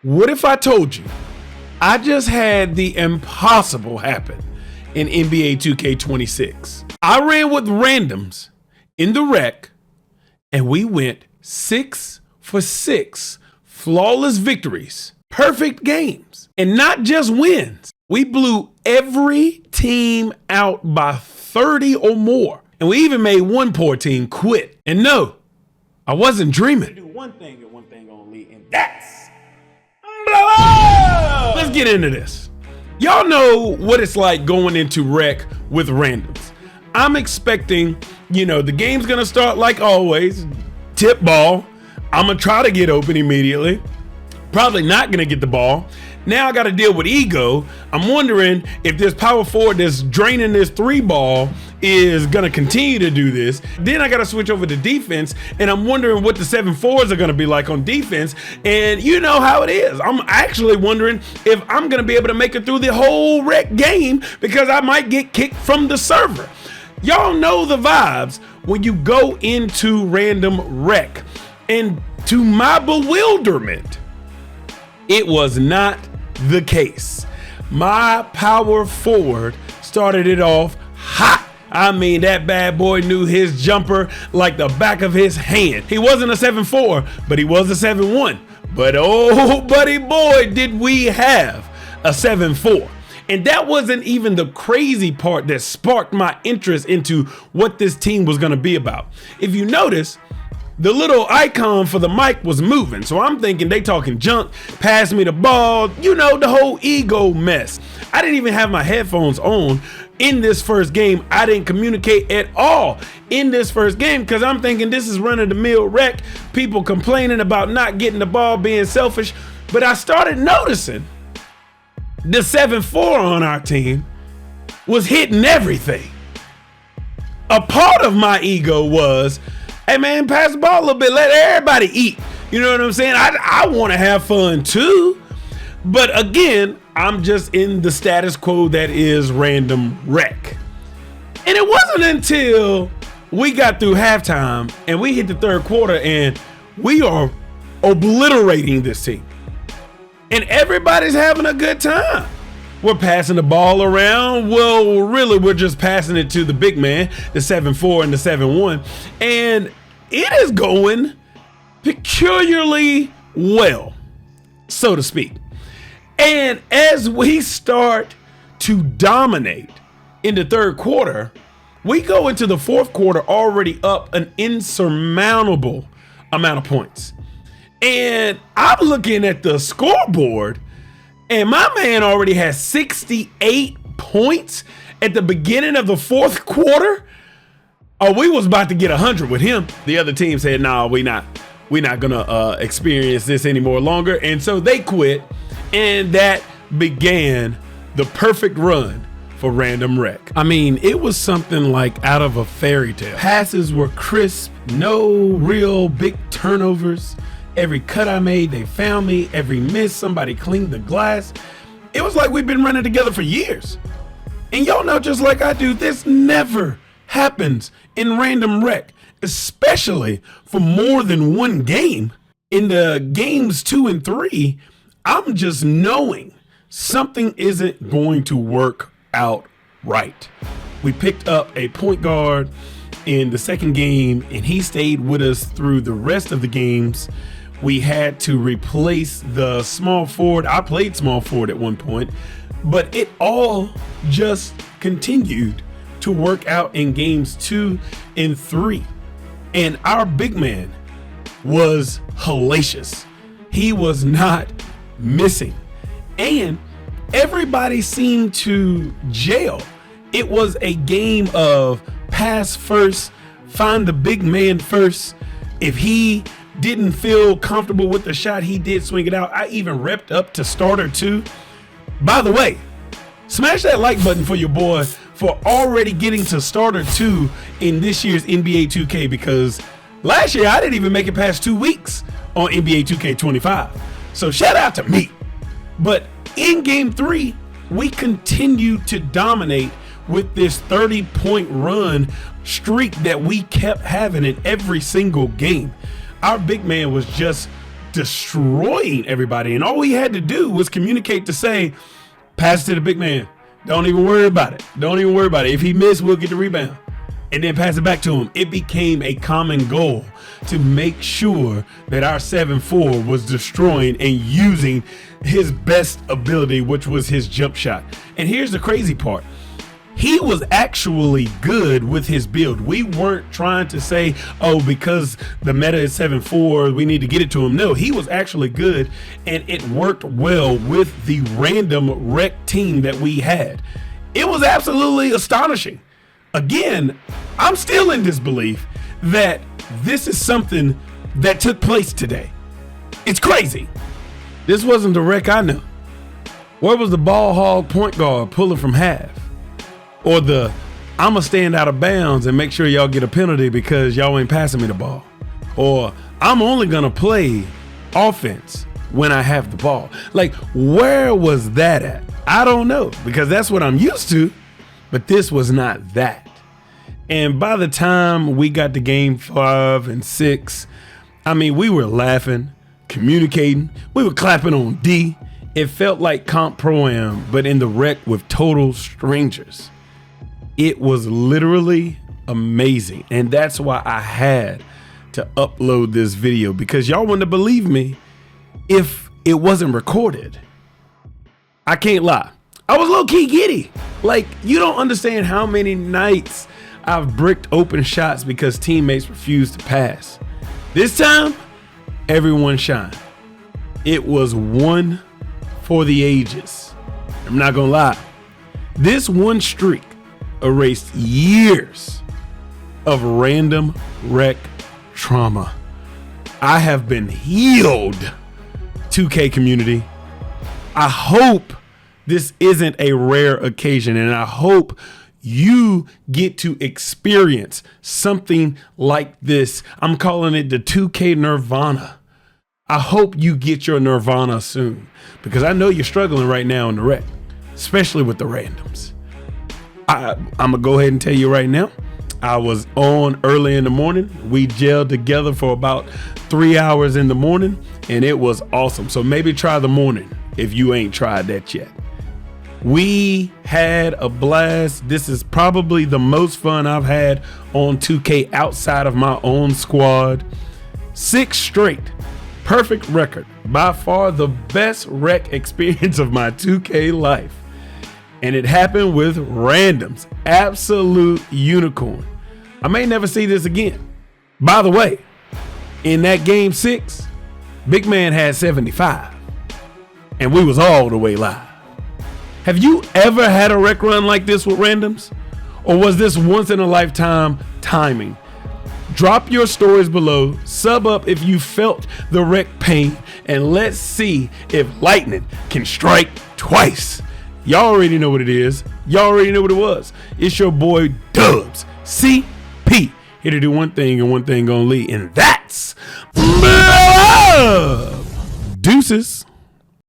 What if I told you I just had the impossible happen in NBA 2K26? I ran with randoms in the rec, and we went 6 for 6 flawless victories, perfect games, and not just wins. We blew every team out by 30 or more, and we even made one poor team quit. And no, I wasn't dreaming. Do one thing and one thing only, and that's blow up! Let's get into this. Y'all know what it's like going into rec with randoms. I'm expecting, the game's gonna start like always, tip ball. I'm gonna try to get open immediately. Probably not gonna get the ball. Now I gotta deal with ego. I'm wondering if this power forward that's draining this 3 ball is gonna continue to do this. Then I gotta switch over to defense, and I'm wondering what the 7-4s are gonna be like on defense. And you know how it is. I'm actually wondering if I'm gonna be able to make it through the whole rec game because I might get kicked from the server. Y'all know the vibes when you go into random rec. And to my bewilderment, it was not the case. My power forward started it off hot. I mean, that bad boy knew his jumper like the back of his hand. He wasn't a 7-4, but he was a 7-1. But oh, buddy boy, did we have a 7-4. And that wasn't even the crazy part that sparked my interest into what this team was going to be about. If you notice, the little icon for the mic was moving. So I'm thinking they talking junk, pass me the ball, the whole ego mess. I didn't even have my headphones on in this first game. I didn't communicate at all in this first game because I'm thinking this is run of the mill rec, people complaining about not getting the ball, being selfish. But I started noticing the 7-4 on our team was hitting everything. A part of my ego was, hey man, pass the ball a little bit, let everybody eat. You know what I'm saying? I want to have fun too. But again, I'm just in the status quo that is random rec. And it wasn't until we got through halftime and we hit the third quarter and we are obliterating this team. And everybody's having a good time. We're passing the ball around. Well, really, we're just passing it to the big man, the 7-4 and the 7-1. And it is going peculiarly well, so to speak. And as we start to dominate in the third quarter, we go into the fourth quarter already up an insurmountable amount of points. And I'm looking at the scoreboard, and my man already has 68 points at the beginning of the fourth quarter. Oh, we was about to get 100 with him. The other team said, "Nah, we're not gonna experience this anymore longer," and so they quit. And that began the perfect run for random rec. I mean, it was something like out of a fairy tale. Passes were crisp, no real big turnovers. Every cut I made, they found me. Every miss, somebody cleaned the glass. It was like we've been running together for years. And y'all know, just like I do, this never happens in random rec, especially for more than one game. In the games 2 and 3, I'm just knowing something isn't going to work out right. We picked up a point guard in the second game, and he stayed with us through the rest of the games. We had to replace the small forward. I played small forward at one point, but it all just continued to work out in games 2 and 3. And our big man was hellacious. He was not missing. And everybody seemed to gel. It was a game of pass first, find the big man first. If he didn't feel comfortable with the shot, he did swing it out. I even repped up to starter 2. By the way, smash that like button for your boy for already getting to starter 2 in this year's NBA 2K, because last year I didn't even make it past 2 weeks on NBA 2K25. So shout out to me. But in game 3, we continued to dominate with this 30-point run streak that we kept having in every single game. Our big man was just destroying everybody. And all he had to do was communicate to say, pass it to the big man. Don't even worry about it. Don't even worry about it. If he missed, we'll get the rebound. And then pass it back to him. It became a common goal to make sure that our 7-4 was destroying and using his best ability, which was his jump shot. And here's the crazy part. He was actually good with his build. We weren't trying to say, oh, because the meta is 7-4, we need to get it to him. No, he was actually good, and it worked well with the random rec team that we had. It was absolutely astonishing. Again, I'm still in disbelief that this is something that took place today. It's crazy. This wasn't the rec I know. Where was the ball hog point guard pulling from half? Or the I'ma stand out of bounds and make sure y'all get a penalty because y'all ain't passing me the ball? Or I'm only gonna play offense when I have the ball. Like, where was that at? I don't know, because that's what I'm used to, but this was not that. And by the time we got to game 5 and 6, I mean, we were laughing, communicating, we were clapping on D. It felt like Comp Pro-Am, but in the rec with total strangers. It was literally amazing. And that's why I had to upload this video, because y'all wouldn't have believed me if it wasn't recorded. I can't lie. I was low-key giddy. Like, you don't understand how many nights I've bricked open shots because teammates refused to pass. This time, everyone shined. It was one for the ages. I'm not gonna lie. This one streak erased years of random rec trauma. I have been healed, 2K community. I hope this isn't a rare occasion, and I hope you get to experience something like this. I'm calling it the 2K Nirvana. I hope you get your Nirvana soon, because I know you're struggling right now in the rec, especially with the randoms. I'm gonna go ahead and tell you right now, I was on early in the morning. We gelled together for about 3 hours in the morning, and it was awesome. So maybe try the morning if you ain't tried that yet. We had a blast. This is probably the most fun I've had on 2K outside of my own squad. 6 straight, perfect record. By far the best rec experience of my 2K life. And it happened with randoms. Absolute unicorn. I may never see this again. By the way, in that game 6, Big Man had 75. And we was all the way live. Have you ever had a rec run like this with randoms? Or was this once in a lifetime timing? Drop your stories below, sub up if you felt the rec pain, and let's see if lightning can strike twice. Y'all already know what it is. Y'all already know what it was. It's your boy Dubs, CP, here to do one thing and one thing only, and that's love. Deuces.